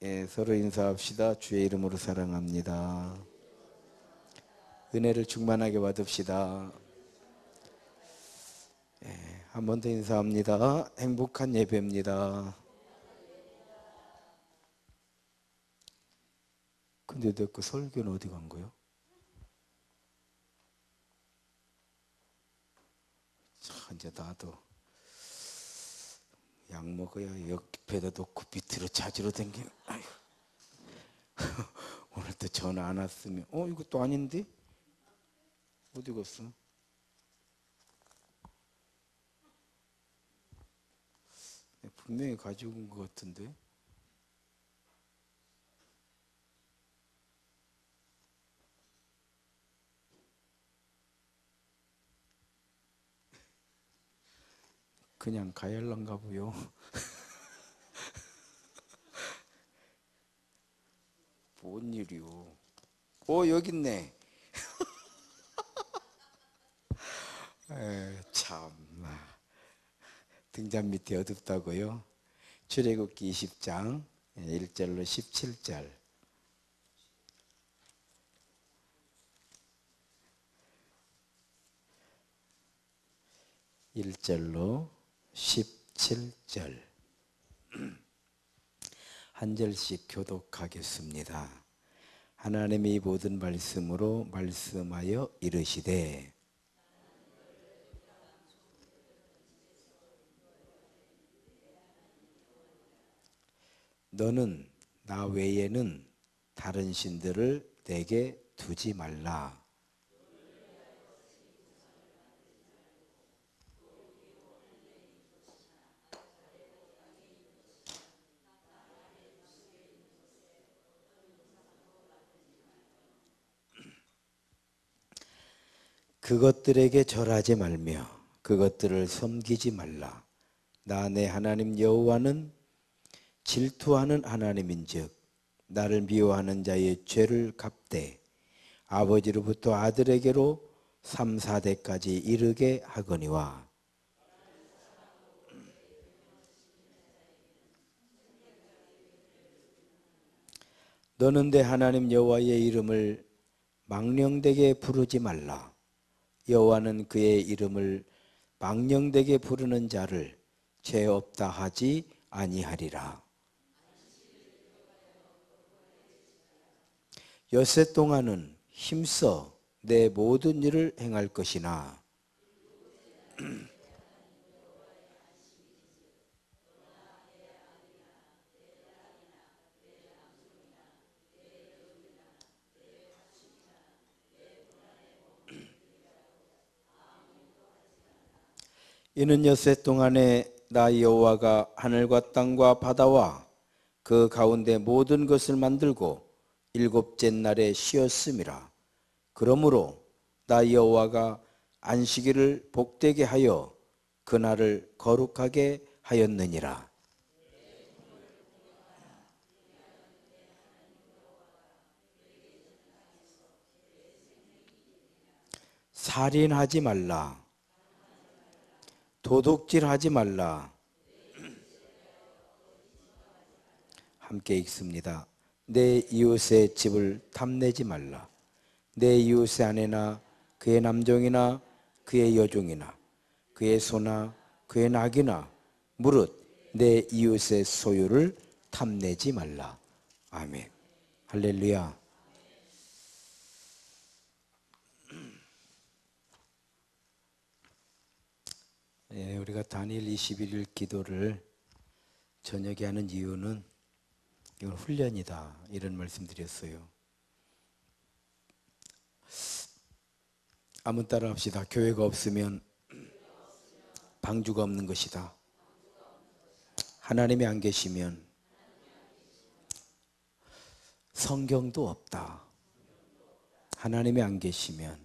예, 서로 인사합시다. 주의 이름으로 사랑합니다. 은혜를 충만하게 받읍시다. 예, 한 번 더 인사합니다. 행복한 예배입니다. 근데 내 그 설교는 어디 간 거요? 자, 이제 나도 약 먹어야 옆에다 놓고 밑으로 찾으러 댕기는. 오늘 또 전화 안 왔으면 이것도 아닌데? 어디 갔어? 분명히 가지고 온 것 같은데. 그냥 가야 할란가 보요. 뭔 일이요? 여기 있네. 참나. 등잔 밑이 어둡다고요? 출애굽기 20장 1절로 17절. 1절로 17절. 한 절씩 교독하겠습니다. 하나님이 모든 말씀으로 말씀하여 이르시되 너는 나 외에는 다른 신들을 내게 두지 말라. 그것들에게 절하지 말며 그것들을 섬기지 말라. 나 내 하나님 여호와는 질투하는 하나님인즉 나를 미워하는 자의 죄를 갚되 아버지로부터 아들에게로 3, 4대까지 이르게 하거니와 너는 내 하나님 여호와의 이름을 망령되게 부르지 말라. 여호와는 그의 이름을 망령되게 부르는 자를 죄 없다 하지 아니하리라. 엿새 동안은 힘써 내 모든 일을 행할 것이나 이는 엿새 동안에 나 여호와가 하늘과 땅과 바다와 그 가운데 모든 것을 만들고 일곱째 날에 쉬었음이라. 그러므로 나 여호와가 안식일을 복되게 하여 그날을 거룩하게 하였느니라. 살인하지 말라. 도둑질하지 말라. 함께 읽습니다. 내 이웃의 집을 탐내지 말라. 내 이웃의 아내나 그의 남종이나 그의 여종이나 그의 소나 그의 낙이나 무릇 내 이웃의 소유를 탐내지 말라. 아멘. 할렐루야. 예, 우리가 다니엘 21일 기도를 저녁에 하는 이유는 이건 훈련이다 이런 말씀드렸어요. 한번 따라 합시다. 교회가 없으면 방주가 없는 것이다. 하나님이 안 계시면 성경도 없다. 하나님이 안 계시면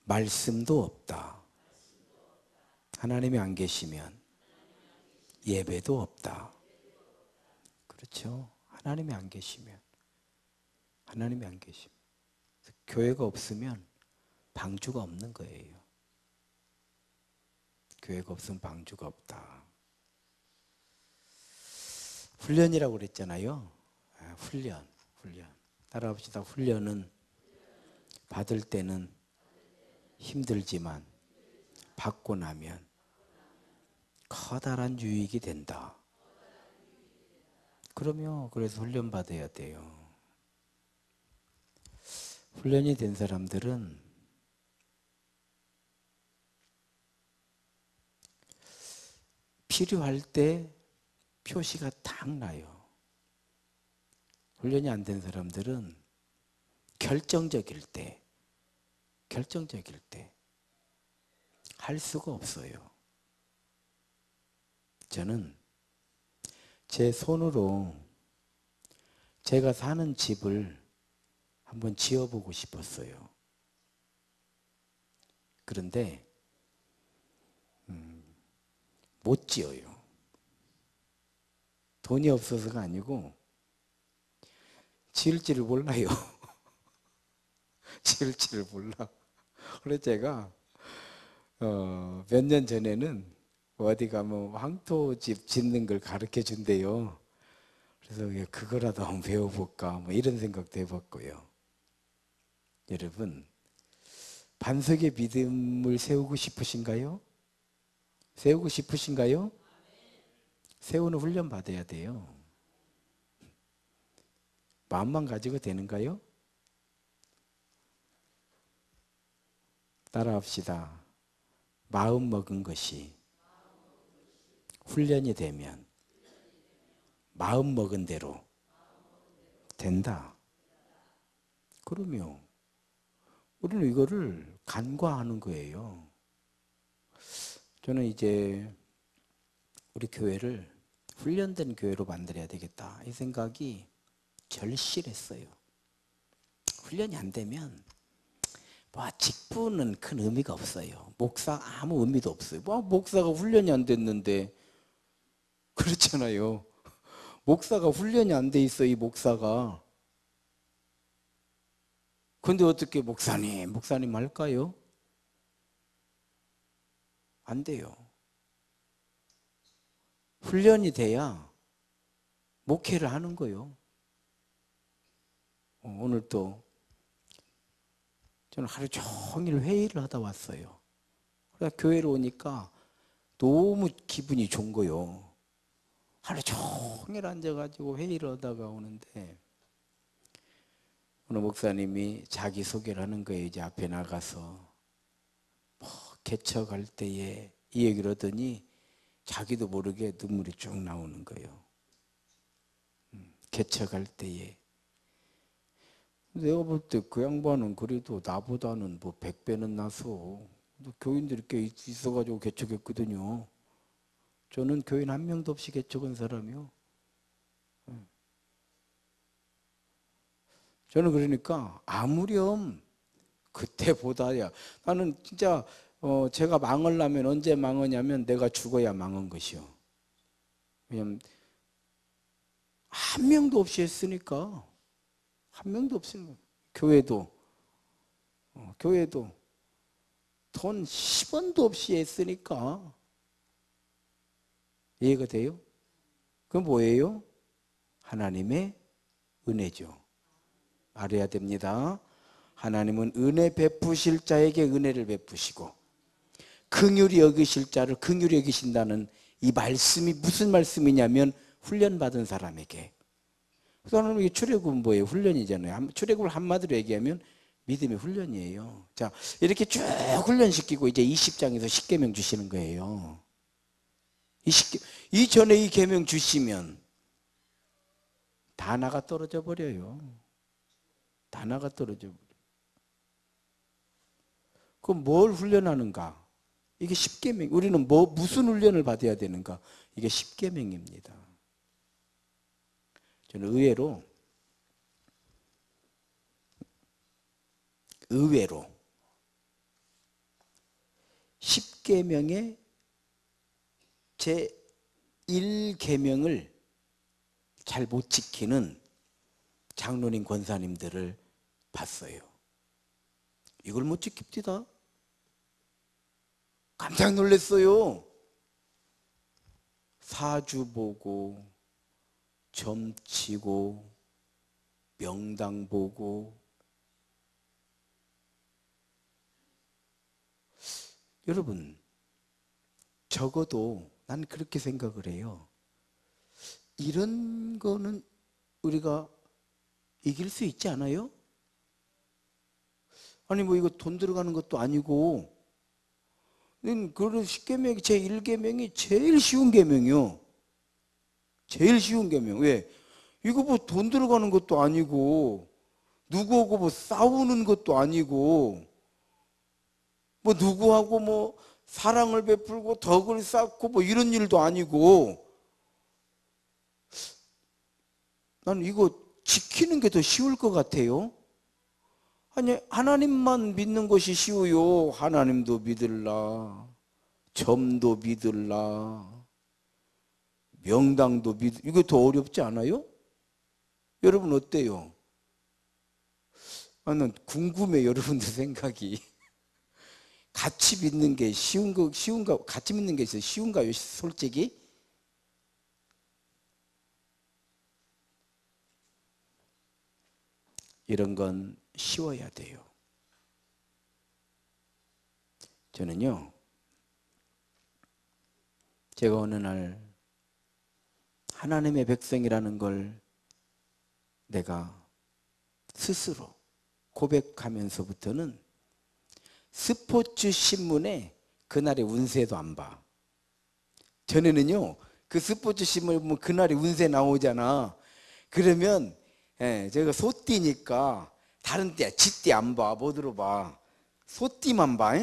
말씀도 없다. 하나님이 안 계시면 예배도 없다. 그렇죠? 하나님이 안 계시면 교회가 없으면 방주가 없는 거예요. 교회가 없으면 방주가 없다. 훈련이라고 그랬잖아요. 훈련, 훈련. 따라합시다. 훈련은 받을 때는 힘들지만 받고 나면 커다란 유익이 된다. 그래서 훈련 받아야 돼요. 훈련이 된 사람들은 필요할 때 표시가 딱 나요. 훈련이 안 된 사람들은 결정적일 때 할 수가 없어요. 저는 제 손으로 제가 사는 집을 한번 지어보고 싶었어요. 그런데 못 지어요. 돈이 없어서가 아니고 지을지를 몰라요. 지을지를 몰라. 그래서 제가 몇 년 전에는 어디 가면 황토집 짓는 걸 가르쳐 준대요. 그래서 그거라도 한번 배워볼까 뭐 이런 생각도 해봤고요. 여러분, 반석의 믿음을 세우고 싶으신가요? 세우고 싶으신가요? 세우는 훈련 받아야 돼요. 마음만 가지고 되는가요? 따라합시다. 마음 먹은 것이 훈련이 되면 마음 먹은 대로 된다. 그러면 우리는 이거를 간과하는 거예요. 저는 이제 우리 교회를 훈련된 교회로 만들어야 되겠다 이 생각이 절실했어요. 훈련이 안 되면 직분은 큰 의미가 없어요. 목사 아무 의미도 없어요. 목사가 훈련이 안 됐는데 그렇잖아요. 목사가 훈련이 안 돼 있어 이 목사가. 근데 어떻게 목사님 할까요? 안 돼요. 훈련이 돼야 목회를 하는 거예요. 오늘 또 저는 하루 종일 회의를 하다 왔어요. 그래서 교회로 오니까 너무 기분이 좋은 거예요. 하루 종일 앉아가지고 회의를 하다가 오는데 어느 목사님이 자기 소개를 하는 거예요. 이제 앞에 나가서 개척할 때에 이 얘기를 하더니 자기도 모르게 눈물이 쭉 나오는 거예요. 개척할 때에. 내가 볼 때 그 양반은 그래도 나보다는 100배는 나서 교인들이 꽤 있어가지고 개척했거든요. 저는 교인 한 명도 없이 개척한 사람이요. 저는 그러니까 아무렴 그때보다야 나는 진짜 제가 망하려면 언제 망하냐면 내가 죽어야 망한 것이요. 왜냐면 한 명도 없이 했으니까. 한 명도 없으니까. 교회도 돈 10원도 없이 했으니까. 이해가 돼요? 그건 뭐예요? 하나님의 은혜죠. 알아야 됩니다. 하나님은 은혜 베푸실 자에게 은혜를 베푸시고 긍휼히 여기실 자를 긍휼히 여기신다는 이 말씀이 무슨 말씀이냐면 훈련받은 사람에게. 그래서 이게 출애굽은 뭐예요? 훈련이잖아요. 출애굽을 한마디로 얘기하면 믿음의 훈련이에요. 자, 이렇게 쭉 훈련시키고 이제 20장에서 십계명 주시는 거예요. 이전에 이 계명 주시면 다 나가 떨어져 버려요. 다 나가 떨어져 버려요. 그럼 뭘 훈련하는가? 이게 십계명. 우리는 무슨 훈련을 받아야 되는가? 이게 십계명입니다. 저는 의외로 십계명의 제 1계명을 잘 못 지키는 장로님 권사님들을 봤어요. 이걸 못 지킵디다. 깜짝 놀랐어요. 사주 보고 점치고 명당 보고. 여러분, 적어도 난 그렇게 생각을 해요. 이런 거는 우리가 이길 수 있지 않아요? 아니 뭐 이거 돈 들어가는 것도 아니고, 그 십계명 제 1계명이 제일 쉬운 계명이요. 제일 쉬운 계명. 왜? 이거 뭐 돈 들어가는 것도 아니고, 누구하고 뭐 싸우는 것도 아니고, 뭐 누구하고 뭐 사랑을 베풀고 덕을 쌓고 뭐 이런 일도 아니고, 나는 이거 지키는 게 더 쉬울 것 같아요. 아니 하나님만 믿는 것이 쉬워요. 하나님도 믿을라, 점도 믿을라, 명당도 이거 더 어렵지 않아요? 여러분 어때요? 나는 궁금해 여러분들 생각이. 같이 믿는 게 쉬운가? 같이 믿는 게 있어요. 쉬운가요? 솔직히? 이런 건 쉬워야 돼요. 저는요, 제가 어느 날 하나님의 백성이라는 걸 내가 스스로 고백하면서부터는 스포츠 신문에 그날의 운세도 안 봐. 전에는요, 그 스포츠 신문 보면 그날의 운세 나오잖아. 그러면 제가 소띠니까 다른 때 지띠 안 봐. 뭐 들어봐? 소띠만 봐.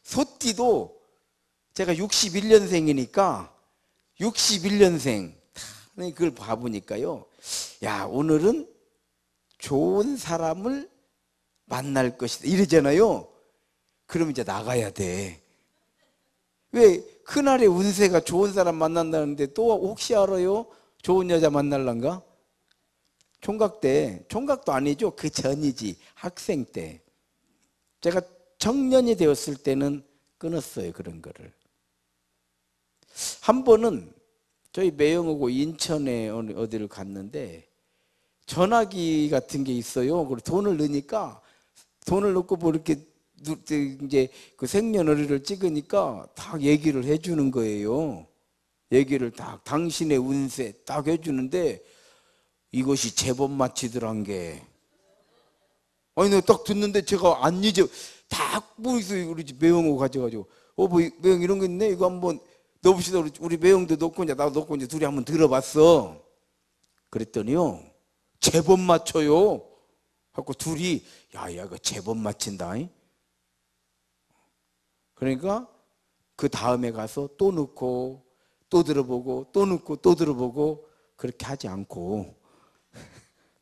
소띠도 제가 61년생이니까 61년생 그걸 봐보니까요, 야 오늘은 좋은 사람을 만날 것이다 이러잖아요. 그럼 이제 나가야 돼. 왜? 그날의 운세가 좋은 사람 만난다는데 또 혹시 알아요? 좋은 여자 만날란가? 총각도 아니죠. 그 전이지. 학생 때. 제가 청년이 되었을 때는 끊었어요. 그런 거를. 한 번은 저희 매형하고 인천에 어디를 갔는데 전화기 같은 게 있어요. 그리고 돈을 넣으니까 돈을 넣고 뭐 이렇게 이제 그 생년월일을 찍으니까 다 얘기를 해주는 거예요. 얘기를 딱 당신의 운세 딱 해주는데 이것이 제법 마치더란 게. 아니 내가 딱 듣는데 제가 안 잊어. 딱 보이서 우리 집 매형하고 가져가지고 뭐 매형 이런 거 있네. 이거 한번 넣읍시다. 우리 매형도 넣고 이제 나도 넣고 이제 둘이 한번 들어봤어. 그랬더니요, 제법 맞춰요. 하고 둘이 야 이거 제법 맞힌다. 그러니까 그 다음에 가서 또 넣고 또 들어보고 또 넣고 또 들어보고 그렇게 하지 않고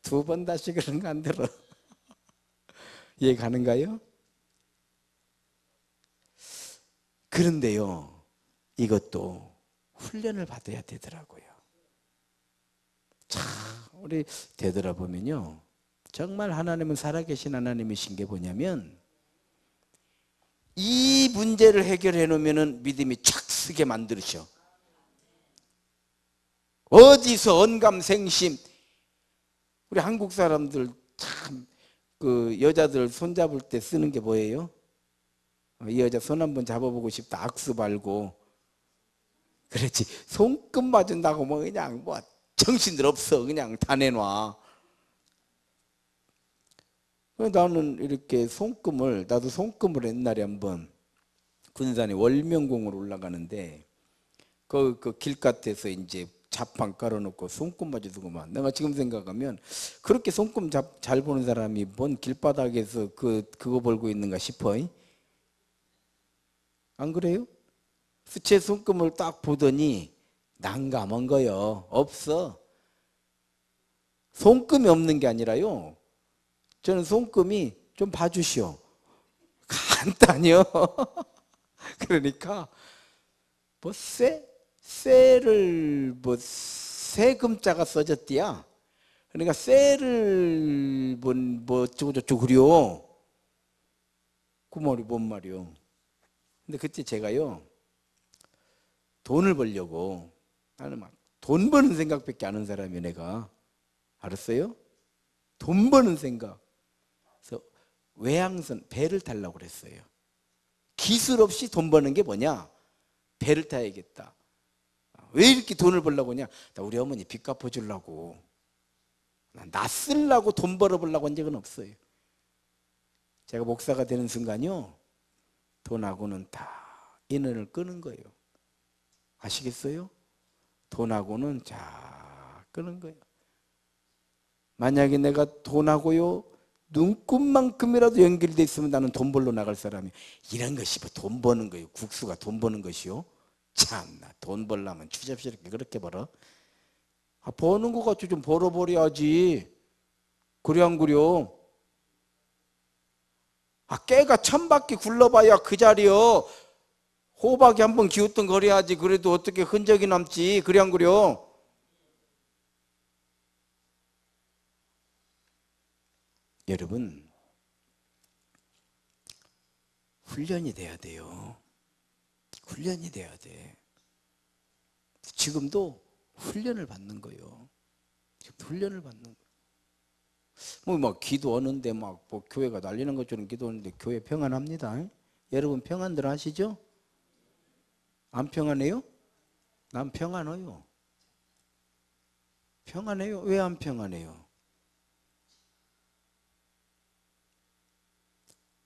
두 번 다시 그런 거 안 들어. 이해 가는가요? 그런데요, 이것도 훈련을 받아야 되더라고요. 참 우리 되돌아보면요, 정말 하나님은 살아계신 하나님이신 게 뭐냐면 이 문제를 해결해 놓으면 믿음이 착 서게 만들으셔. 어디서 언감생심. 우리 한국 사람들 참 그 여자들 손잡을 때 쓰는 게 뭐예요? 이 여자 손 한번 잡아보고 싶다. 악수 말고. 그렇지. 손끝 맞은다고 뭐 그냥 뭐 정신들 없어. 그냥 다 내놔. 나는 이렇게 나도 손금을 옛날에 한번 군산에 월명공으로 올라가는데 그 길가에서 이제 자판 깔아놓고 손금 맞아두고만. 내가 지금 생각하면 그렇게 손금 잘 보는 사람이 뭔 길바닥에서 그거 벌고 있는가 싶어. 안 그래요? 제 손금을 딱 보더니 난감한 거요. 없어. 손금이 없는 게 아니라요, 저는 손금이 좀 봐주시오. 간단해요. 그러니까 뭐 쇠를 뭐 세금자가 써졌디야. 그러니까 쇠를 뭐 어쩌고저쩌고 그려. 그 말이 뭔 말이요. 근데 그때 제가요, 돈을 벌려고 나는 막 돈 버는 생각밖에 안 하는 사람이야 내가. 알았어요? 돈 버는 생각. 그래서 외항선 배를 타려고 그랬어요. 기술 없이 돈 버는 게 뭐냐? 배를 타야겠다. 왜 이렇게 돈을 벌려고 하냐? 나 우리 어머니 빚 갚아주려고. 나 쓰려고 돈 벌어보려고 한 적은 없어요. 제가 목사가 되는 순간요, 돈하고는 다 인연을 끊은 거예요. 아시겠어요? 돈하고는 다 끊은 거예요. 만약에 내가 돈하고요 눈곱만큼이라도 연결돼 있으면 나는 돈 벌러 나갈 사람이. 이런 것이 뭐 돈 버는 거예요. 국수가 돈 버는 것이요. 참나, 돈 벌려면 추잡스럽게 그렇게 벌어? 버는 거 같이 좀 벌어버려야지. 그래 안 그려? 깨가 1000바퀴 굴러봐야 그 자리요 호박이 한번 기웃던 거려야지. 그래도 어떻게 흔적이 남지. 그래 안 그려? 여러분, 훈련이 돼야 돼요. 훈련이 돼야 돼. 지금도 훈련을 받는 거예요. 지금 훈련을 받는 거예요. 막 기도하는데 막 뭐 교회가 날리는 것처럼 기도하는데 교회 평안합니다. 여러분 평안들 하시죠? 안 평안해요? 난 평안해요. 평안해요. 왜 안 평안해요?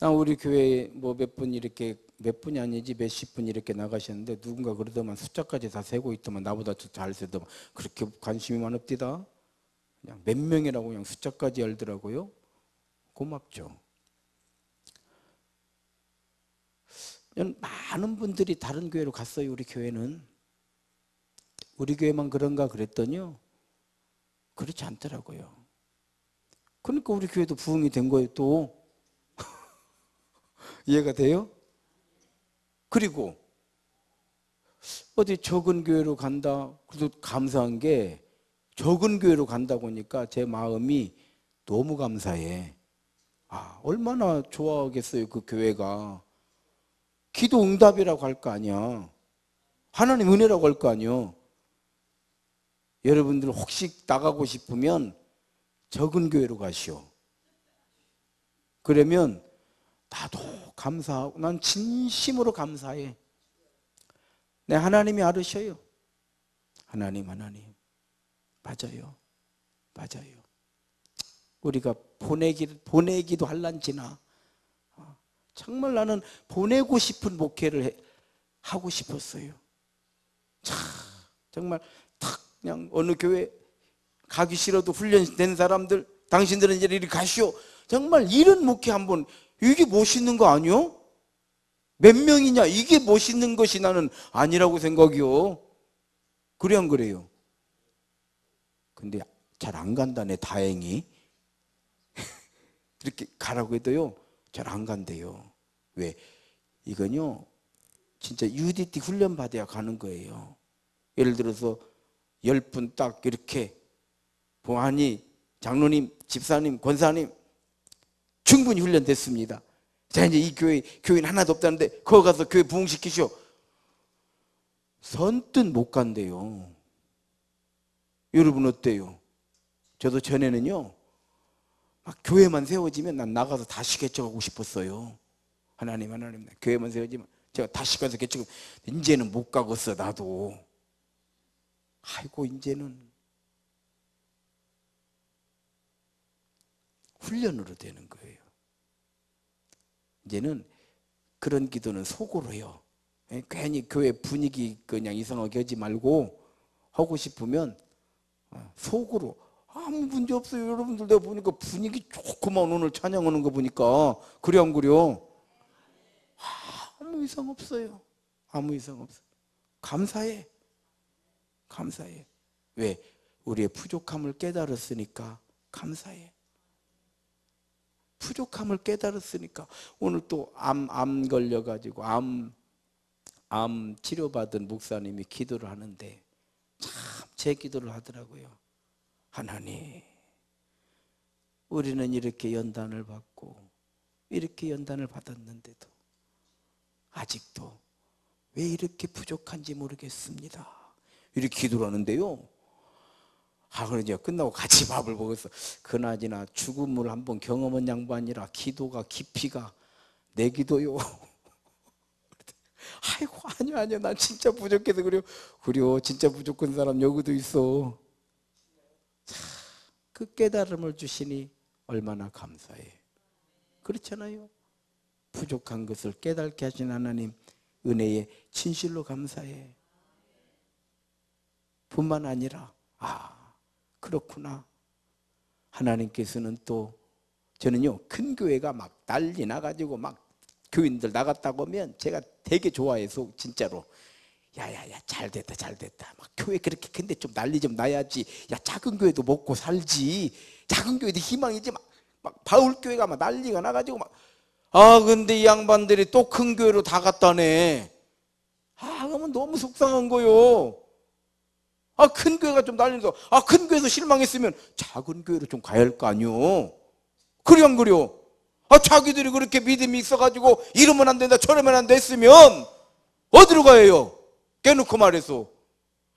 우리 교회에 뭐 몇 분 이렇게, 몇 분이 아니지 몇십 분 이렇게 나가셨는데 누군가 그러더만 숫자까지 다 세고 있더만 나보다 잘 세더만. 그렇게 관심이 많읍디다. 그냥 몇 명이라고 그냥 숫자까지 알더라고요. 고맙죠. 많은 분들이 다른 교회로 갔어요. 우리 교회는. 우리 교회만 그런가 그랬더니요, 그렇지 않더라고요. 그러니까 우리 교회도 부흥이 된 거예요 또. 이해가 돼요? 그리고 어디 적은 교회로 간다. 그래도 감사한 게 적은 교회로 간다고 하니까 제 마음이 너무 감사해. 얼마나 좋아하겠어요 그 교회가. 기도 응답이라고 할 거 아니야. 하나님 은혜라고 할 거 아니야. 여러분들 혹시 나가고 싶으면 적은 교회로 가시오. 그러면 나도 감사하고, 난 진심으로 감사해. 네, 하나님이 알으셔요. 하나님 맞아요. 맞아요. 우리가 보내기도 할란지나 정말 나는 보내고 싶은 목회를 하고 싶었어요. 정말 탁 그냥 어느 교회 가기 싫어도 훈련된 사람들, 당신들은 이제 이리 가시오. 정말 이런 목회 한번, 이게 멋있는 거 아니요? 몇 명이냐, 이게 멋있는 것이 나는 아니라고 생각이요. 그래 안 그래요? 근데 잘 안 간다네. 다행히. 이렇게 가라고 해도요 잘 안 간대요. 왜? 이건요 진짜 UDT 훈련 받아야 가는 거예요. 예를 들어서 10분 딱 이렇게 보아니 장로님, 집사님, 권사님 충분히 훈련됐습니다. 자, 이제 이 교회 교인 하나도 없다는데 거기 가서 교회 부흥시키시오. 선뜻 못 간대요. 여러분 어때요? 저도 전에는요 막 교회만 세워지면 난 나가서 다시 개척하고 싶었어요. 하나님 교회만 세워지면 제가 다시 가서 개척. 이제는 못 가겠어 나도. 아이고, 이제는 훈련으로 되는 거예요. 이제는 그런 기도는 속으로 해요. 괜히 교회 분위기 그냥 이상하게 하지 말고 하고 싶으면 속으로. 아무 문제 없어요. 여러분들 내가 보니까 분위기 좋구만. 오늘 찬양하는 거 보니까. 그래 안 그래요? 아무 이상 없어요. 아무 이상 없어요. 감사해. 감사해. 왜? 우리의 부족함을 깨달았으니까 감사해. 부족함을 깨달았으니까. 오늘 또 암 걸려가지고 암 치료받은 목사님이 기도를 하는데 참 제 기도를 하더라고요. 하나님, 우리는 이렇게 연단을 받고 이렇게 연단을 받았는데도 아직도 왜 이렇게 부족한지 모르겠습니다. 이렇게 기도를 하는데요. 그래 이제 끝나고 같이 밥을 먹었어. 그나저나 죽음을 한번 경험한 양반이라 기도가 깊이가 내 기도요. 아이고 아니야 난 진짜 부족해서 그래요 진짜 부족한 사람 여기도 있어. 그 깨달음을 주시니 얼마나 감사해. 그렇잖아요. 부족한 것을 깨닫게 하신 하나님 은혜에 진실로 감사해. 뿐만 아니라 그렇구나. 하나님께서는 또 저는요 큰 교회가 막 난리 나가지고 막 교인들 나갔다고 하면 제가 되게 좋아해서 진짜로 야야야 잘됐다 막 교회 그렇게 큰데 좀 난리 좀 나야지. 야 작은 교회도 먹고 살지. 작은 교회도 희망이지. 막 바울 교회가 막 난리가 나가지고 근데 이 양반들이 또 큰 교회로 다 갔다네. 그러면 너무 속상한 거요. 큰 교회가 좀 난리나서 큰 교회에서 실망했으면 작은 교회로 좀 가야 할 거 아니요. 그래 안 그래요? 자기들이 그렇게 믿음이 있어가지고 이러면 안 된다 저러면 안 됐으면 어디로 가요? 깨놓고 말해서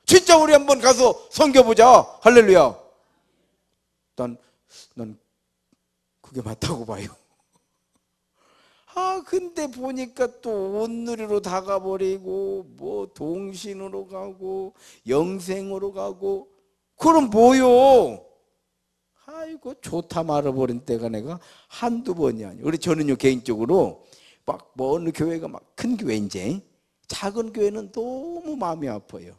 진짜 우리 한번 가서 섬겨보자. 할렐루야. 난 그게 맞다고 봐요. 근데 보니까 또 온누리로 다 가버리고 뭐 동신으로 가고 영생으로 가고 그럼 뭐요? 아이고 좋다 말아버린 때가 내가 한두 번이 아니에요. 그래서 저는요 개인적으로 막 뭐 어느 교회가 막 큰 교회인지 작은 교회는 너무 마음이 아파요.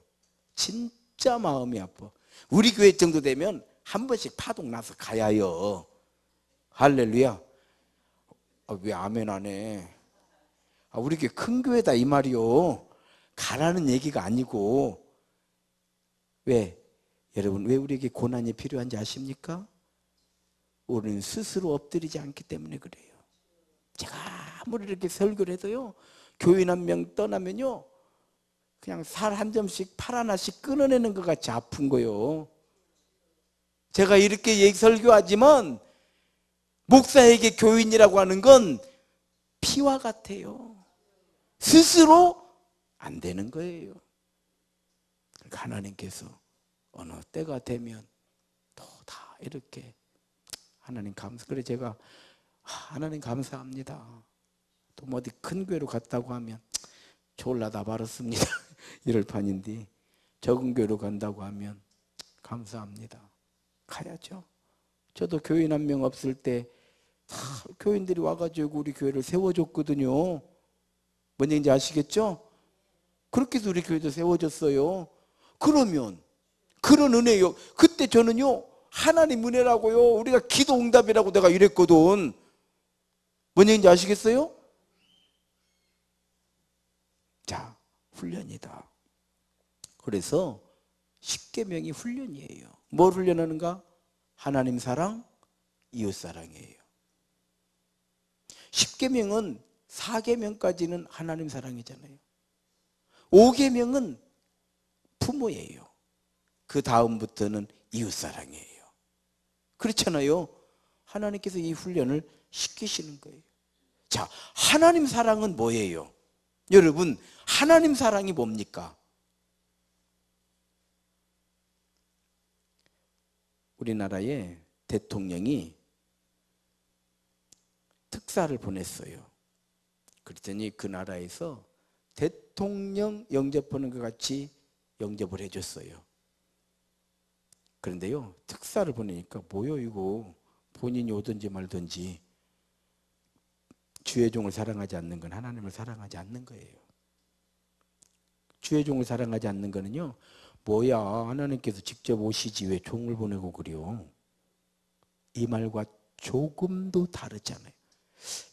진짜 마음이 아파. 우리 교회 정도 되면 한 번씩 파동 나서 가야요. 할렐루야. 왜 아멘 안 해? 우리 교회 큰 교회다 이 말이요. 가라는 얘기가 아니고. 왜? 여러분 왜 우리에게 고난이 필요한지 아십니까? 우리는 스스로 엎드리지 않기 때문에 그래요. 제가 아무리 이렇게 설교를 해도요 교인 한 명 떠나면요 그냥 살 한 점씩 팔 하나씩 끊어내는 것 같이 아픈 거요. 제가 이렇게 설교하지만 목사에게 교인이라고 하는 건 피와 같아요. 스스로 안 되는 거예요. 그러니까 하나님께서 어느 때가 되면 또 다 이렇게 하나님 감사. 그래 제가 하나님 감사합니다. 또 뭐 어디 큰 교회로 갔다고 하면 졸라다 말았습니다. 이럴 판인데 적은 교회로 간다고 하면 감사합니다. 가야죠. 저도 교인 한 명 없을 때 다 교인들이 와가지고 우리 교회를 세워줬거든요. 뭔 얘기인지 아시겠죠? 그렇게 해서 우리 교회도 세워졌어요. 그러면 그런 은혜요. 그때 저는요 하나님 은혜라고요. 우리가 기도 응답이라고 내가 이랬거든. 뭔 얘기인지 아시겠어요? 자, 훈련이다. 그래서 십계명이 훈련이에요. 뭘 훈련하는가? 하나님 사랑, 이웃 사랑이에요. 십계명은 4계명까지는 하나님 사랑이잖아요. 5계명은 부모예요. 그 다음부터는 이웃 사랑이에요. 그렇잖아요. 하나님께서 이 훈련을 시키시는 거예요. 자, 하나님 사랑은 뭐예요? 여러분, 하나님 사랑이 뭡니까? 우리나라의 대통령이 특사를 보냈어요. 그랬더니 그 나라에서 대통령 영접하는 것 같이 영접을 해줬어요. 그런데요, 특사를 보내니까 뭐요 이거 본인이 오든지 말든지 주의 종을 사랑하지 않는 건 하나님을 사랑하지 않는 거예요. 주의 종을 사랑하지 않는 거는요, 뭐야 하나님께서 직접 오시지 왜 종을 보내고 그래요? 이 말과 조금도 다르잖아요.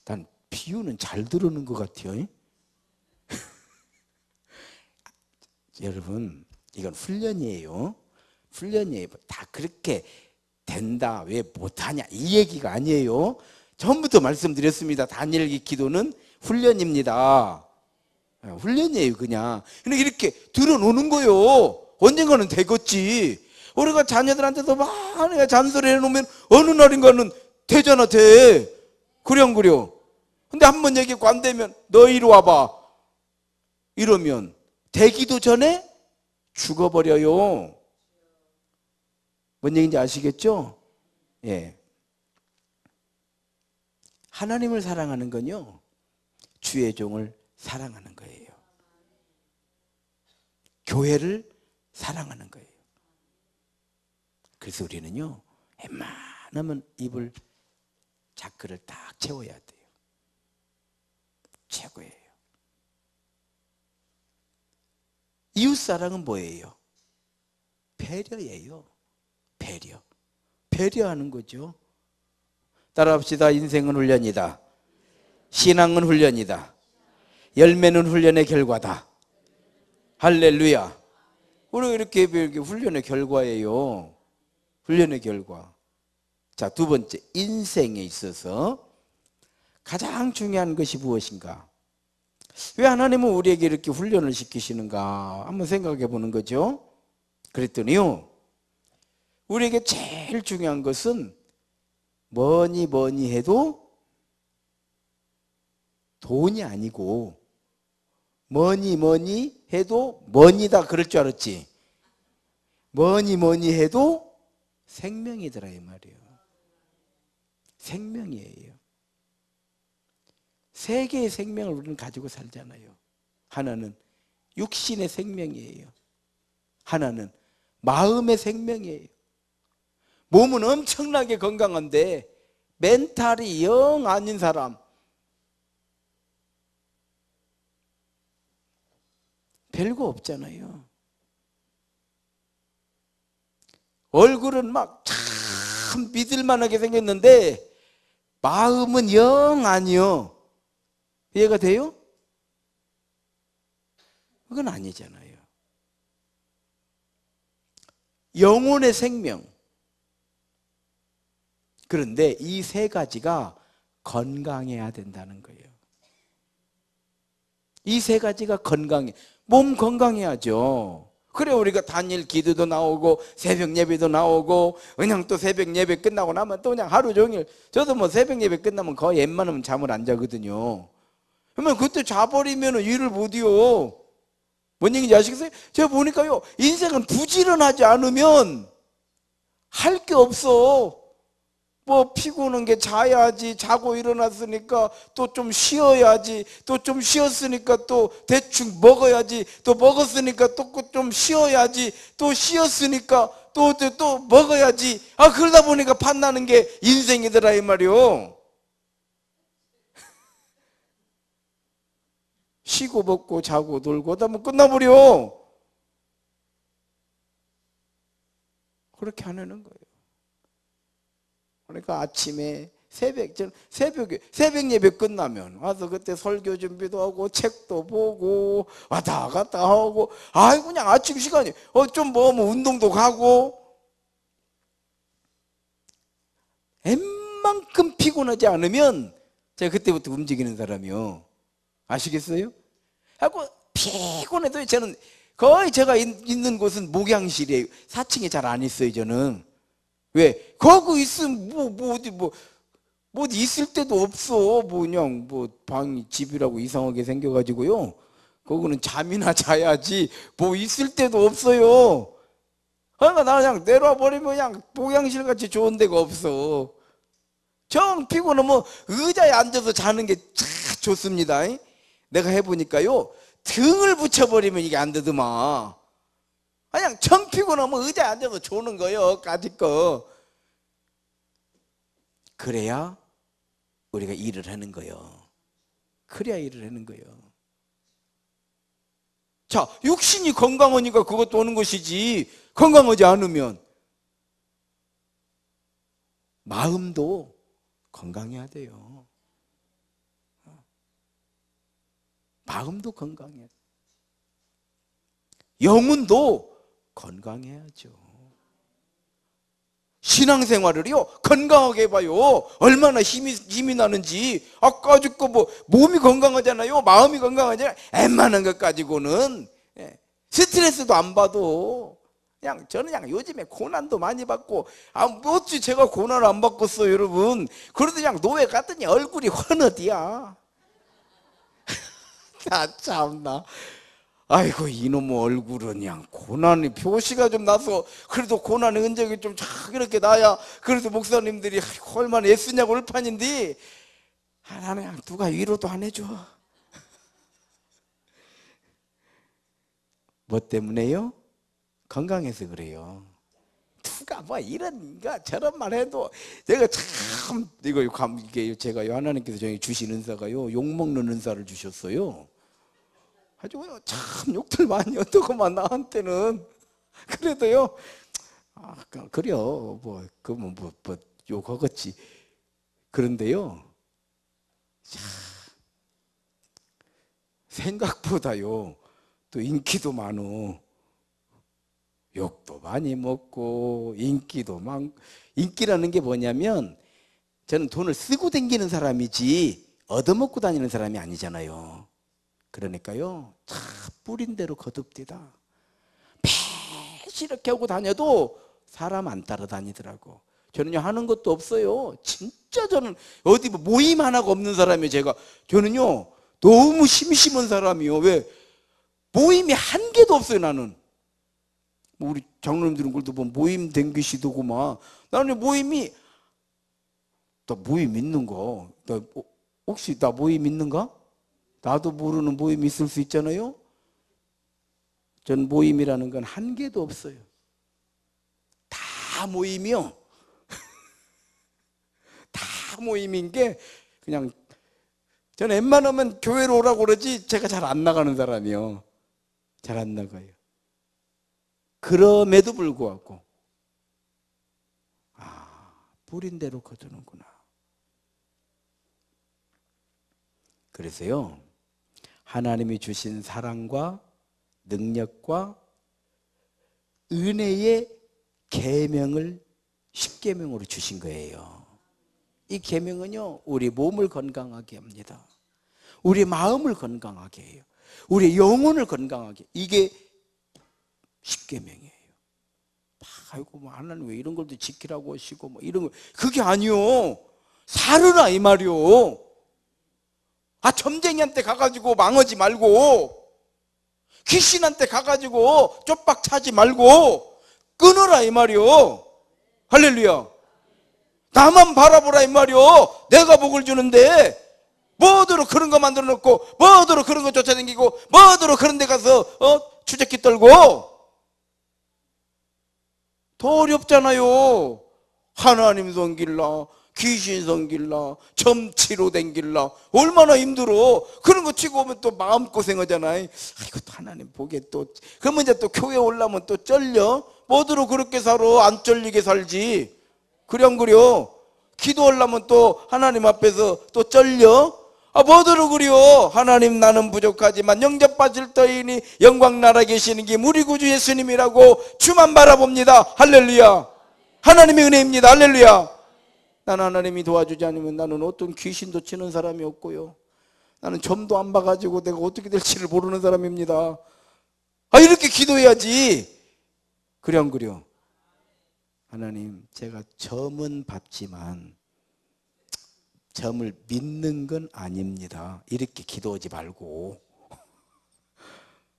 난 비유는 잘 들으는 것 같아요. 여러분, 이건 훈련이에요. 훈련이에요. 다 그렇게 된다, 왜 못하냐 이 얘기가 아니에요. 처음부터 말씀드렸습니다. 다니엘기 기도는 훈련입니다. 훈련이에요 그냥. 근데 이렇게 들어놓는 거요. 언젠가는 되겠지. 우리가 자녀들한테도 막 내가 잔소리 해놓으면 어느 날인가는 되잖아, 돼. 그래 안 그래요? 근데 한번 얘기가 안 되면 너 이리 와봐 이러면 되기도 전에 죽어버려요. 뭔 얘기인지 아시겠죠? 예. 하나님을 사랑하는 건요, 주의 종을 사랑하는 거예요. 교회를 사랑하는 거예요. 그래서 우리는요, 웬만하면 입을 자크를 딱 채워야 돼요. 최고예요. 이웃사랑은 뭐예요? 배려예요. 배려. 배려하는 거죠. 따라합시다. 인생은 훈련이다. 신앙은 훈련이다. 열매는 훈련의 결과다. 할렐루야. 우리 이렇게 훈련의 결과예요. 훈련의 결과. 자, 두 번째, 인생에 있어서 가장 중요한 것이 무엇인가? 왜 하나님은 우리에게 이렇게 훈련을 시키시는가? 한번 생각해 보는 거죠. 그랬더니요, 우리에게 제일 중요한 것은 뭐니 해도 돈이 아니고, 뭐니 해도 뭐니다 그럴 줄 알았지. 뭐니 해도 생명이더라 이 말이에요. 생명이에요. 세 개의 생명을 우리는 가지고 살잖아요. 하나는 육신의 생명이에요. 하나는 마음의 생명이에요. 몸은 엄청나게 건강한데 멘탈이 영 아닌 사람, 별거 없잖아요. 얼굴은 막 참 믿을만하게 생겼는데 마음은 영 아니요. 이해가 돼요? 그건 아니잖아요. 영혼의 생명. 그런데 이 세 가지가 건강해야 된다는 거예요. 이 세 가지가 건강해. 몸 건강해야죠. 그래 우리가 단일 기도도 나오고 새벽 예배도 나오고, 그냥 또 새벽 예배 끝나고 나면 또 그냥 하루 종일, 저도 뭐 새벽 예배 끝나면 거의 웬만하면 잠을 안 자거든요. 그러면 그때 자버리면 일을 못해요. 뭔 얘기인지 아시겠어요? 제가 보니까요, 인생은 부지런하지 않으면 할 게 없어. 뭐 피곤한 게 자야지, 자고 일어났으니까 또 좀 쉬어야지, 또 좀 쉬었으니까 또 대충 먹어야지, 또 먹었으니까 또 좀 쉬어야지, 또 쉬었으니까 또 먹어야지. 아, 그러다 보니까 판나는 게 인생이더라 이 말이요. 쉬고 먹고 자고 놀고 하다 보면 끝나버려. 그렇게 하는 거예요. 그러니까 아침에 새벽 예배 끝나면 와서 그때 설교 준비도 하고 책도 보고 왔다 갔다 하고, 아이 그냥 아침 시간이 좀 뭐 운동도 가고, 웬만큼 피곤하지 않으면 제가 그때부터 움직이는 사람이요. 아시겠어요? 하고 피곤해도 저는 거의 제가 있는 곳은 목양실이에요. 4층에 잘 안 있어요 저는. 왜? 거기 있으면 뭐 어디 있을 데도 없어. 그냥 방이 집이라고 이상하게 생겨가지고요. 거기는 잠이나 자야지 뭐 있을 데도 없어요. 그러니까 나 그냥 내려와 버리면 그냥 목양실 같이 좋은 데가 없어. 정 피곤하면 의자에 앉아서 자는 게 참 좋습니다. 내가 해보니까요, 등을 붙여버리면 이게 안 되더만. 그냥 정 피곤하면 의자에 앉아서 조는 거예요. 까짓거. 그래야 우리가 일을 하는 거예요. 그래야 일을 하는 거예요. 자, 육신이 건강하니까 그것도 오는 것이지, 건강하지 않으면 마음도 건강해야 돼요. 마음도 건강해야 돼요. 영혼도 건강해야죠. 신앙생활을요 건강하게 해봐요. 얼마나 힘이 나는지. 아까 죽고 몸이 건강하잖아요. 마음이 건강하잖아요. 웬만한 것 가지고는 스트레스도 안 받아. 저는 요즘에 고난도 많이 받고, 어찌 제가 고난을 안 받겠어요 여러분. 그래도 노예 갔더니 얼굴이 헌어디야. 나 참나. 아이고 이놈의 얼굴은 그냥 고난이 표시가 좀 나서 그래도 고난의 흔적이 좀 이렇게 나야 그래도 목사님들이 아이고 얼마나 애쓰냐고 올 판인데 나는 그냥 누가 위로도 안 해줘. 뭐 때문에요? 건강해서 그래요. 누가 뭐 이런가 저런 말 해도 내가 참 이게 제가 하나님께서 저에게 주신 은사가요 욕먹는 은사를 주셨어요. 아주 참 욕들 많이 얻더구만 나한테는. 그래도요 그래요 뭐 욕하겠지. 그런데요 생각보다요 또 인기도 많어. 욕도 많이 먹고 인기도 많고. 인기라는 게 뭐냐면 저는 돈을 쓰고 다니는 사람이지 얻어먹고 다니는 사람이 아니잖아요. 그러니까요 다 뿌린 대로 거듭디다. 매일 이렇게 하고 다녀도 사람 안 따라다니더라고. 저는요 하는 것도 없어요. 진짜 저는 어디 뭐 모임 하나가 없는 사람이에요. 저는요 너무 심심한 사람이요. 왜? 모임이 한 개도 없어요. 나는 뭐 우리 장로님들은 그래도 뭐 모임 댕기시더고 막 나는 모임이 나 모임 있는가? 혹시 나 모임 있는가? 나도 모르는 모임이 있을 수 있잖아요. 전 모임이라는 건 한 개도 없어요. 다 모임이요. 다 모임인 게 그냥 저는 웬만하면 교회로 오라고 그러지 제가 잘 안 나가는 사람이요. 잘 안 나가요. 그럼에도 불구하고 뿌린 대로 거두는구나. 그래서요 하나님이 주신 사랑과 능력과 은혜의 계명을 십계명으로 주신 거예요. 이 계명은요 우리 몸을 건강하게 합니다. 우리 마음을 건강하게 해요. 우리 영혼을 건강하게. 이게 십계명이에요. 아이고 뭐 하나님 왜 이런 걸도 지키라고 하시고 뭐 이런 거 그게 아니요. 살으라 이 말이요. 점쟁이한테 가가지고 망하지 말고 귀신한테 가가지고 쪽박 차지 말고 끊어라 이 말이요. 할렐루야. 나만 바라보라 이 말이요. 내가 복을 주는데 뭐더러 그런 거 만들어 놓고 뭐더러 그런 거 쫓아다니고 뭐더러 그런 데 가서 추적기 떨고 더 어렵잖아요. 하나님 섬길라 귀신 섬길라 점치로 댕길라 얼마나 힘들어. 그런 거 치고 오면 또 마음고생하잖아. 아이고 또 하나님 보게 또 그러면 이제 또 교회 올라면 또 쩔려. 뭐더러 그렇게 살아. 안 쩔리게 살지. 그래 안 그려? 기도하려면 또 하나님 앞에서 또 쩔려. 뭐더러 그려. 하나님 나는 부족하지만 영접받을 터이니 영광 나라 계시는 게 우리 구주 예수님이라고 주만 바라봅니다. 할렐루야. 하나님의 은혜입니다. 할렐루야. 나는 하나님이 도와주지 않으면 나는 어떤 귀신도 치는 사람이 없고요. 나는 점도 안 봐가지고 내가 어떻게 될지를 모르는 사람입니다. 이렇게 기도해야지. 그래 안 그려? 하나님 제가 점은 봤지만 점을 믿는 건 아닙니다. 이렇게 기도하지 말고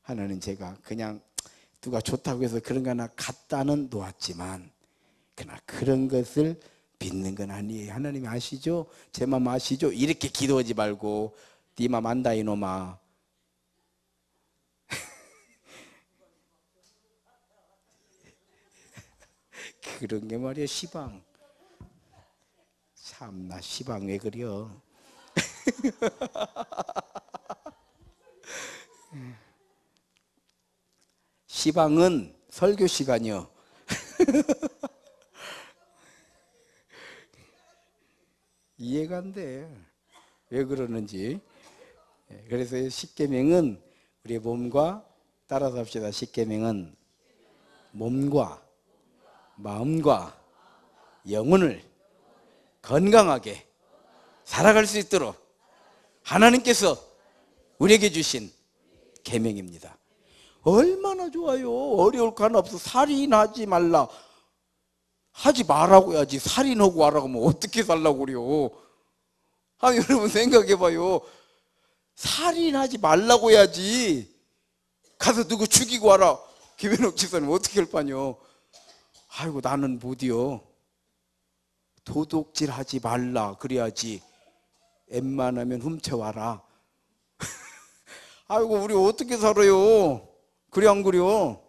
하나님 제가 그냥 누가 좋다고 해서 그런 거 하나 갖다는 놓았지만 그러나 그런 것을 믿는 건 아니에요. 하나님이 아시죠? 제 마음 아시죠? 이렇게 기도하지 말고 네 맘 안다 이놈아. 그런 게 말이야 시방. 참나 시방 왜 그려. 시방은 설교 시간이요. 이해가 안 돼. 왜 그러는지. 그래서 십계명은 우리의 몸과 따라서 합시다. 십계명은 몸과 마음과 영혼을 건강하게 살아갈 수 있도록 하나님께서 우리에게 주신 계명입니다. 얼마나 좋아요. 어려울 거 하나 없어. 살인하지 말라. 하지 말라고 해야지. 살인하고 하라고 하면 어떻게 살라고 그래요. 여러분 생각해봐요. 살인하지 말라고 해야지. 가서 누구 죽이고 와라. 김현옥 집사님 어떻게 할 바뇨? 아이고 나는 못이요. 도둑질 하지 말라 그래야지. 웬만하면 훔쳐와라. 아이고 우리 어떻게 살아요? 그래 안 그래요?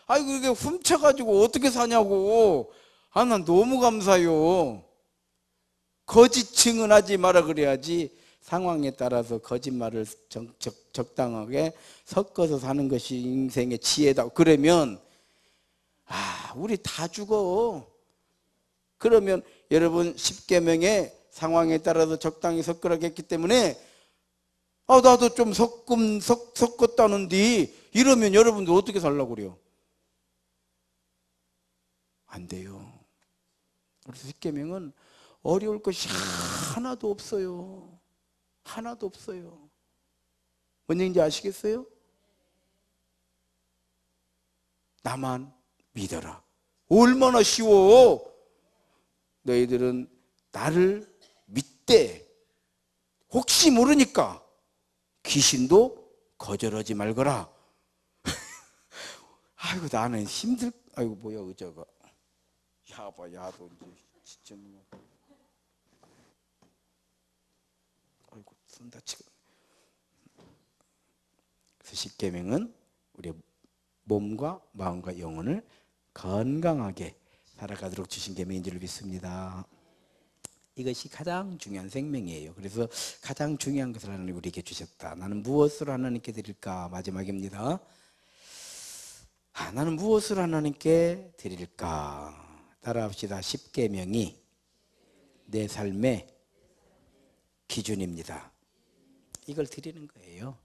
아이고 이게 훔쳐가지고 어떻게 사냐고. 아 난 너무 감사해요. 거짓 증언하지 마라 그래야지. 상황에 따라서 거짓말을 적당하게 섞어서 사는 것이 인생의 지혜다. 그러면 우리 다 죽어. 그러면 여러분 10계명의 상황에 따라서 적당히 섞으라고 했기 때문에 나도 좀 섞었다는데 이러면 여러분들 어떻게 살라고 그래요? 안 돼요. 그래서 10계명은 어려울 것이 하나도 없어요. 하나도 없어요. 뭔 얘기인지 아시겠어요? 나만 믿어라. 얼마나 쉬워. 너희들은 나를 믿되 혹시 모르니까 귀신도 거절하지 말거라. 아이고 나는 아이고 뭐야 의자가. 야봐 야도 이제 진짜. 아이고 손 다치고. 그래서 10계명은 우리의 몸과 마음과 영혼을 건강하게 살아가도록 주신 계명인 줄 믿습니다. 이것이 가장 중요한 생명이에요. 그래서 가장 중요한 것을 하나님 우리에게 주셨다. 나는 무엇을 하나님께 드릴까? 마지막입니다. 나는 무엇을 하나님께 드릴까? 따라합시다. 10계명이 내 삶의 기준입니다. 이걸 드리는 거예요.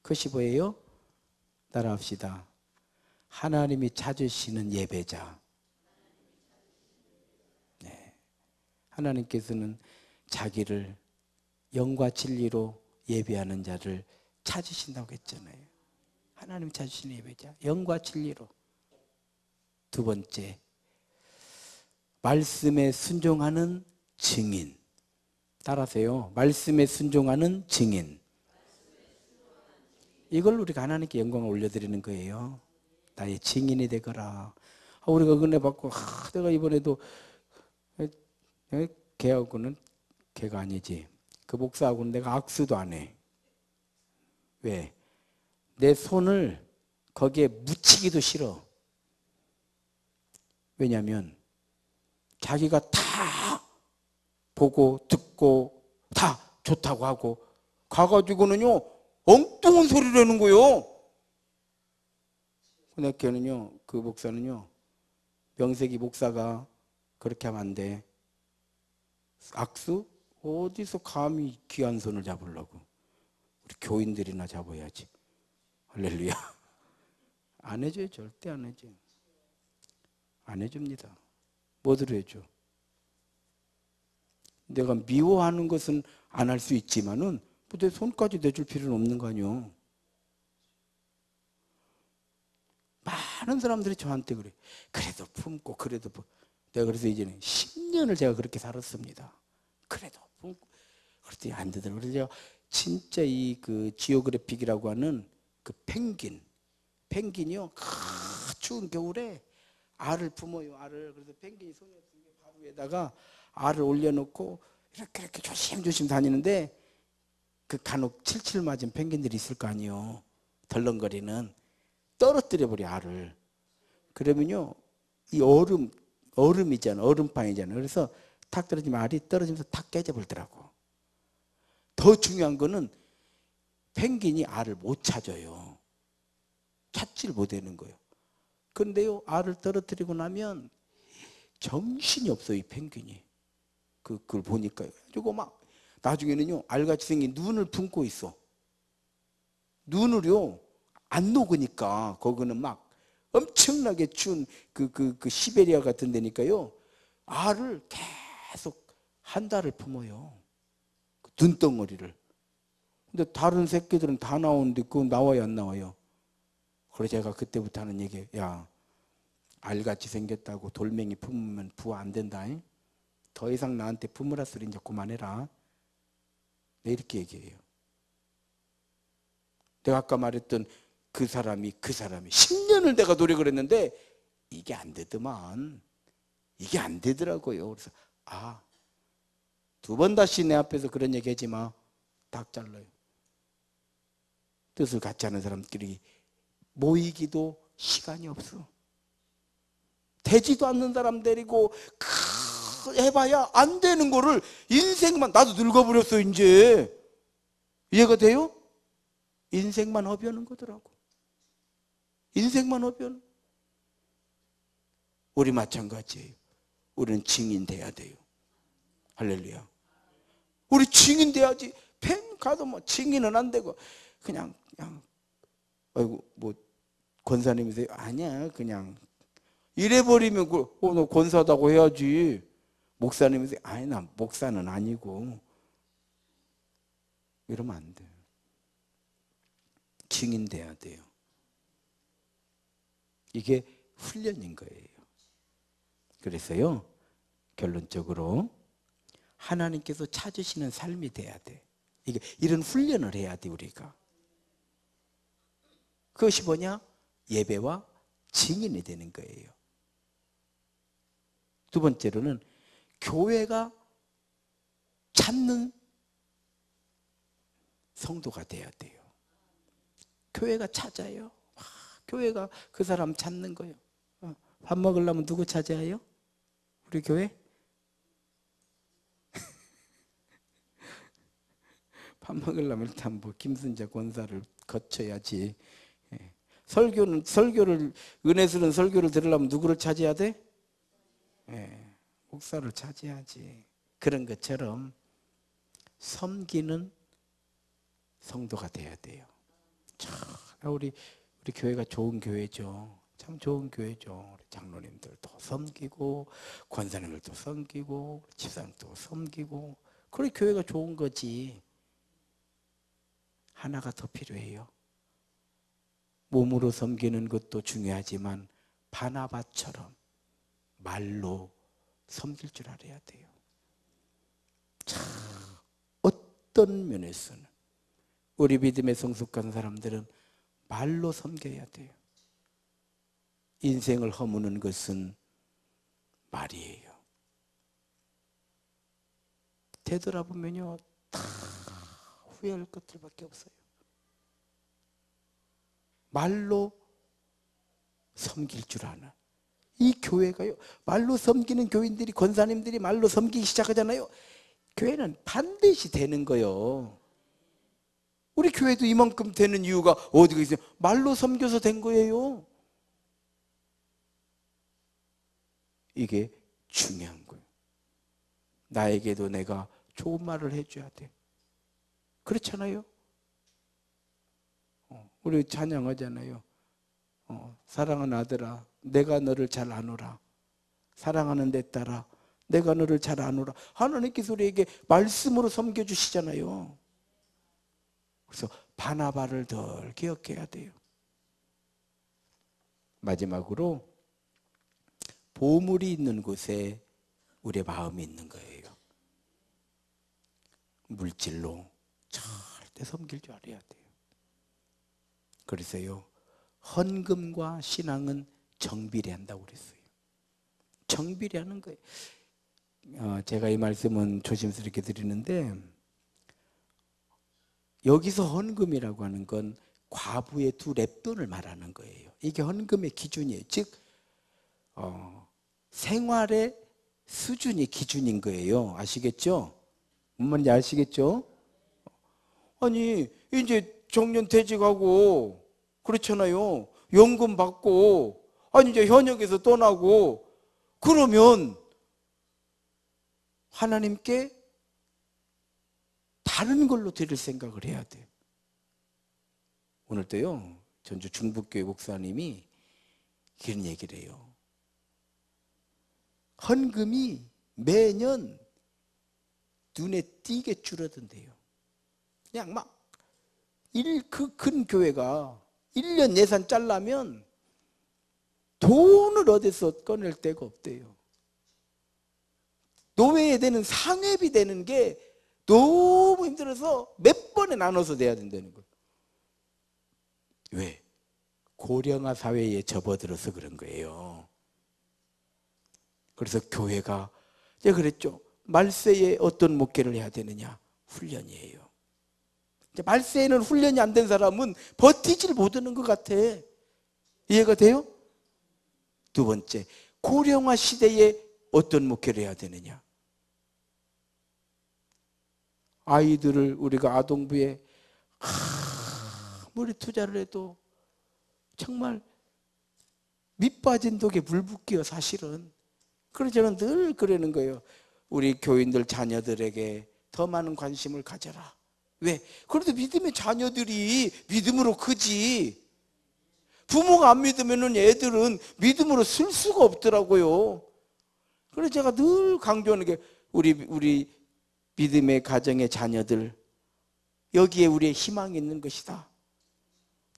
그것이 뭐예요? 따라합시다. 하나님이 찾으시는 예배자. 네. 하나님께서는 자기를 영과 진리로 예배하는 자를 찾으신다고 했잖아요. 하나님 찾으시는 예배자, 영과 진리로. 두 번째, 말씀에 순종하는 증인. 따라하세요. 말씀에 순종하는 증인. 이걸 우리가 하나님께 영광을 올려드리는 거예요. 나의 증인이 되거라. 우리가 은혜 받고 내가 이번에도 걔하고는 걔가 아니지. 그 목사하고는 내가 악수도 안 해. 왜? 내 손을 거기에 묻히기도 싫어. 왜냐하면 자기가 다 보고 듣고 다 좋다고 하고 가가지고는요 엉뚱한 소리를 하는 거예요. 근데 걔는요, 그 목사는요, 명색이 목사가 그렇게 하면 안 돼. 악수? 어디서 감히 귀한 손을 잡으려고. 우리 교인들이나 잡아야지. 할렐루야. 안 해줘요. 절대 안 해줘요. 안 해줍니다. 뭐들 해줘? 내가 미워하는 것은 안 할 수 있지만은 내 손까지 내줄 필요는 없는 거 아니요. 많은 사람들이 저한테 그래. 그래도 품고 그래도 내가 그래서 이제는 10년을 제가 그렇게 살았습니다. 그래도 품고 그랬더니 안 되더라고요. 그래서 제가 진짜 이 그 지오그래픽이라고 하는 그 펭귄이요. 추운 겨울에 알을 품어요. 알을. 그래서 펭귄이 손에 바로 위에다가 알을 올려놓고 이렇게 조심조심 다니는데 그 간혹 칠칠 맞은 펭귄들이 있을 거 아니에요. 덜렁거리는. 떨어뜨려 버려 알을. 그러면요 이 얼음이잖아. 얼음판이잖아. 그래서 탁 떨어지면 알이 떨어지면서 탁 깨져 버리더라고. 더 중요한 거는 펭귄이 알을 못 찾아요. 찾지를 못하는 거예요. 그런데요 알을 떨어뜨리고 나면 정신이 없어 이 펭귄이. 그걸 보니까요. 그리고 막 나중에는요 알같이 생긴 눈을 품고 있어. 눈을요 안 녹으니까 거기는 막 엄청나게 추운 그 시베리아 같은 데니까요 알을 계속 한 달을 품어요. 눈덩어리를. 근데 다른 새끼들은 다 나오는데 그건 나와요 안 나와요? 그래서 제가 그때부터 하는 얘기예요. 야 알같이 생겼다고 돌멩이 품으면 부화 안 된다. 더 이상 나한테 품으라 소리 이제 그만해라. 네, 이렇게 얘기해요. 내가 아까 말했던 그 사람이 10년을 내가 노력을 했는데 이게 안 되더만. 이게 안 되더라고요. 그래서 두 번 다시 내 앞에서 그런 얘기 하지 마. 딱 잘라요. 뜻을 같이 하는 사람끼리 모이기도 시간이 없어. 되지도 않는 사람 데리고 해봐야 안 되는 거를 인생만, 나도 늙어버렸어 이제. 이해가 돼요? 인생만 허비하는 거더라고. 인생만 허비하는. 우리 마찬가지예요. 우리는 증인 돼야 돼요. 할렐루야. 우리 증인 돼야지. 펜 가도 뭐 증인은 안 되고 그냥 아이고 뭐 권사님이세요? 아니야, 그냥 이래버리면 너 권사다고 해야지. 목사님이세요? 아니, 나 목사는 아니고. 이러면 안 돼요. 증인 돼야 돼요. 이게 훈련인 거예요. 그래서요, 결론적으로 하나님께서 찾으시는 삶이 돼야 돼. 이런 훈련을 해야 돼, 우리가. 그것이 뭐냐? 예배와 증인이 되는 거예요. 두 번째로는 교회가 찾는 성도가 돼야 돼요. 교회가 찾아요. 교회가 그 사람 찾는 거예요. 밥 먹으려면 누구 찾아요? 우리 교회? 밥 먹으려면 일단 뭐 김순자 권사를 거쳐야지. 설교를 은혜스러운 설교를 들으려면 누구를 찾아야 돼? 목사를 찾아야지. 그런 것처럼 섬기는 성도가 돼야 돼요. 참 우리 교회가 좋은 교회죠. 참 좋은 교회죠. 우리 장로님들도 섬기고 권사님들도 섬기고 집사님도 섬기고. 그래 교회가 좋은 거지. 하나가 더 필요해요. 몸으로 섬기는 것도 중요하지만 바나바처럼 말로 섬길 줄 알아야 돼요. 참 어떤 면에서는 우리 믿음에 성숙한 사람들은 말로 섬겨야 돼요. 인생을 허무는 것은 말이에요. 되돌아보면요, 다 후회할 것들밖에 없어요. 말로 섬길 줄 아는 이 교회가요, 말로 섬기는 교인들이, 권사님들이 말로 섬기기 시작하잖아요. 교회는 반드시 되는 거예요. 우리 교회도 이만큼 되는 이유가 어디가 있어요? 말로 섬겨서 된 거예요. 이게 중요한 거예요. 나에게도 내가 좋은 말을 해줘야 돼. 그렇잖아요. 우리 찬양하잖아요. 사랑하는 아들아, 내가 너를 잘 아노라. 사랑하는 내 딸아, 내가 너를 잘 아노라. 하나님께서 우리에게 말씀으로 섬겨주시잖아요. 그래서 바나바를 덜 기억해야 돼요. 마지막으로 보물이 있는 곳에 우리의 마음이 있는 거예요. 물질로 절대 섬길 줄 알아야 돼요. 그래서요, 헌금과 신앙은 정비례한다고 그랬어요. 정비례하는 거예요. 제가 이 말씀은 조심스럽게 드리는데, 여기서 헌금이라고 하는 건 과부의 두 랩돈을 말하는 거예요. 이게 헌금의 기준이에요. 즉 생활의 수준이 기준인 거예요. 아시겠죠? 뭔 말인지 아시겠죠? 아니 이제 정년퇴직하고 그렇잖아요. 연금 받고 아니 이제 현역에서 떠나고 그러면 하나님께 다른 걸로 드릴 생각을 해야 돼요. 오늘도요, 전주 중북교회 목사님이 그런 얘기를 해요. 헌금이 매년 눈에 띄게 줄어든대요. 그냥 막 그 큰 교회가 1년 예산 잘라면 돈을 어디서 꺼낼 데가 없대요. 노회에 되는 상회비 되는 게 너무 힘들어서 몇 번에 나눠서 내야 된다는 거예요. 왜? 고령화 사회에 접어들어서 그런 거예요. 그래서 교회가 제가 그랬죠. 말세에 어떤 목회를 해야 되느냐? 훈련이에요. 말세에는 훈련이 안 된 사람은 버티질 못하는 것 같아. 이해가 돼요? 두 번째, 고령화 시대에 어떤 목회를 해야 되느냐? 아이들을 우리가 아동부에 아무리 투자를 해도 정말 밑빠진 독에 물 붓기요, 사실은. 그래서 저는 늘 그러는 거예요. 우리 교인들 자녀들에게 더 많은 관심을 가져라. 왜? 그래도 믿음의 자녀들이 믿음으로 크지. 부모가 안 믿으면 애들은 믿음으로 쓸 수가 없더라고요. 그래서 제가 늘 강조하는 게 우리 믿음의 가정의 자녀들, 여기에 우리의 희망이 있는 것이다.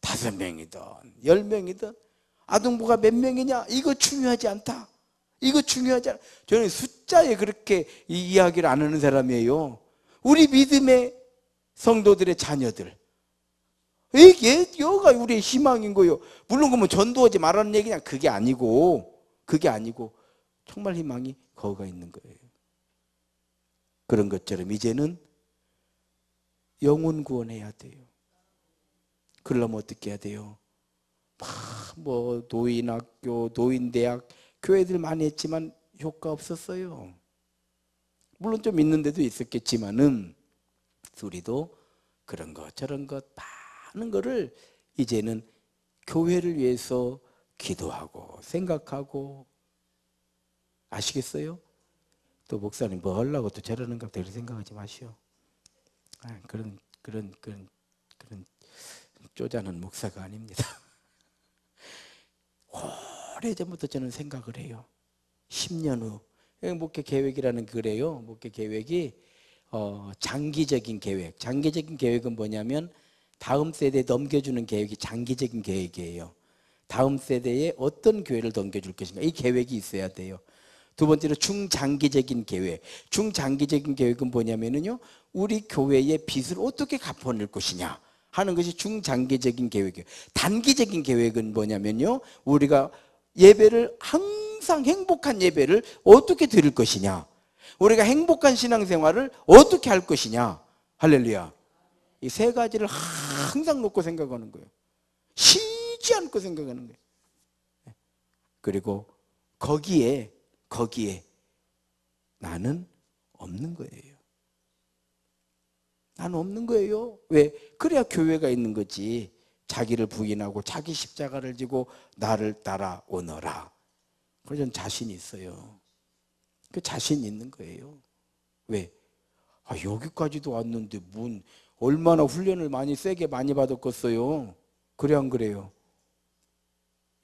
5명이든 10명이든 아동부가 몇 명이냐, 이거 중요하지 않다. 이거 중요하지 않아. 저는 숫자에 그렇게 이야기를 안 하는 사람이에요. 우리 믿음의 성도들의 자녀들, 여가 우리의 희망인 거예요. 물론 그러면 전도하지 말라는 얘기냐, 그게 아니고 정말 희망이 거기가 있는 거예요. 그런 것처럼 이제는 영혼 구원해야 돼요. 그러려면 어떻게 해야 돼요? 뭐 노인학교, 노인대학, 교회들 많이 했지만 효과 없었어요. 물론 좀 있는 데도 있었겠지만은 우리도 그런 것 저런 것 많은 거를 이제는 교회를 위해서 기도하고 생각하고, 아시겠어요? 또 목사님 뭐 하려고 또 저러는가 그렇게 생각하지 마시오. 그런 쪼잔한 목사가 아닙니다. 오래전부터 저는 생각을 해요. 10년 후 목회 계획이라는 그래요. 목회 계획이 장기적인 계획. 장기적인 계획은 뭐냐면 다음 세대에 넘겨주는 계획이 장기적인 계획이에요. 다음 세대에 어떤 교회를 넘겨줄 것인가, 이 계획이 있어야 돼요. 두 번째로 중장기적인 계획. 중장기적인 계획은 뭐냐면요, 우리 교회의 빚을 어떻게 갚아낼 것이냐 하는 것이 중장기적인 계획이에요. 단기적인 계획은 뭐냐면요, 우리가 예배를 항상 행복한 예배를 어떻게 드릴 것이냐, 우리가 행복한 신앙생활을 어떻게 할 것이냐. 할렐루야. 이 세 가지를 항상 놓고 생각하는 거예요. 쉬지 않고 생각하는 거예요. 그리고 거기에 나는 없는 거예요. 나는 없는 거예요. 왜? 그래야 교회가 있는 거지. 자기를 부인하고 자기 십자가를 지고 나를 따라오너라. 그래서 저는 자신이 있어요. 그 자신 있는 거예요. 왜? 여기까지도 왔는데 얼마나 훈련을 세게 많이 받았겠어요. 그래 안 그래요?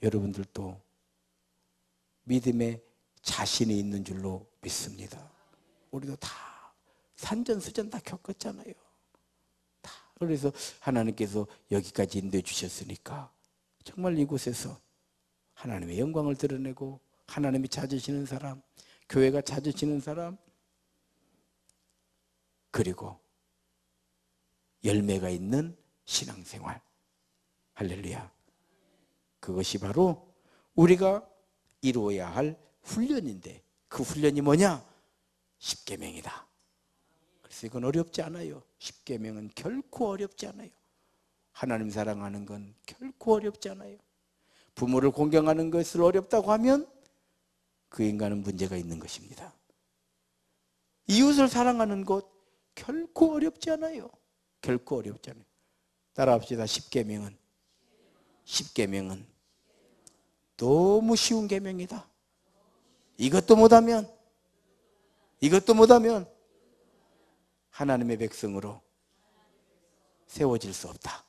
여러분들도 믿음에 자신이 있는 줄로 믿습니다. 우리도 다 산전수전 다 겪었잖아요. 다. 그래서 하나님께서 여기까지 인도해 주셨으니까 정말 이곳에서 하나님의 영광을 드러내고 하나님이 찾으시는 사람, 교회가 찾으시는 사람, 그리고 열매가 있는 신앙생활. 할렐루야. 그것이 바로 우리가 이루어야 할 훈련인데, 그 훈련이 뭐냐? 십계명이다. 그래서 이건 어렵지 않아요. 십계명은 결코 어렵지 않아요. 하나님 사랑하는 건 결코 어렵지 않아요. 부모를 공경하는 것을 어렵다고 하면 그 인간은 문제가 있는 것입니다. 이웃을 사랑하는 것 결코 어렵지 않아요. 결코 어렵지 않아요. 따라합시다. 십계명은 너무 쉬운 계명이다. 이것도 못하면 하나님의 백성으로 세워질 수 없다.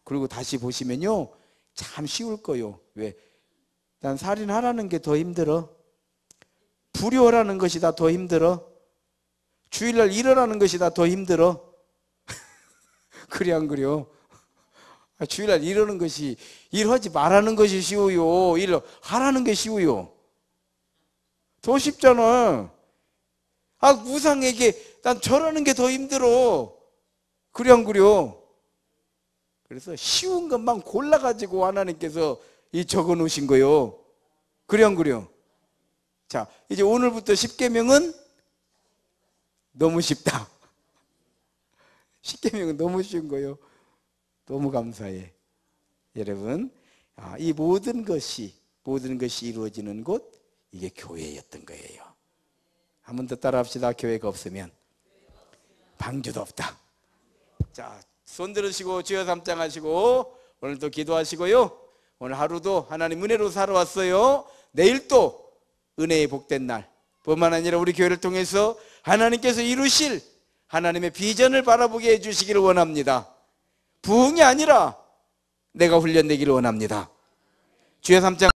그리고 다시 보시면요, 참 쉬울 거요. 왜? 난 살인하라는 게 더 힘들어. 불효라는 것이 다 더 힘들어. 주일날 일어나는 것이 다 더 힘들어. 그래 안 그래요? 주일날 일하는 것이, 일하지 말라는 것이 쉬워요. 일 하라는 게 쉬워요. 더 쉽잖아. 우상에게 난 절하는 게 더 힘들어. 그래 안 그래요? 그래서 쉬운 것만 골라가지고 하나님께서 이 적어 놓으신 거요. 그래 안 그래요? 자, 이제 오늘부터 10계명은 너무 쉽다. 10계명은 너무 쉬운 거요. 너무 감사해. 여러분, 이 모든 것이 이루어지는 곳, 이게 교회였던 거예요. 한 번 더 따라합시다. 교회가 없으면 방주도 없다. 자, 손 들으시고 주여 삼장하시고 오늘도 기도하시고요. 오늘 하루도 하나님 은혜로 살아왔어요. 내일 또 은혜의 복된 날, 뿐만 아니라 우리 교회를 통해서 하나님께서 이루실 하나님의 비전을 바라보게 해주시기를 원합니다. 부흥이 아니라 내가 훈련되기를 원합니다. 주여 삼장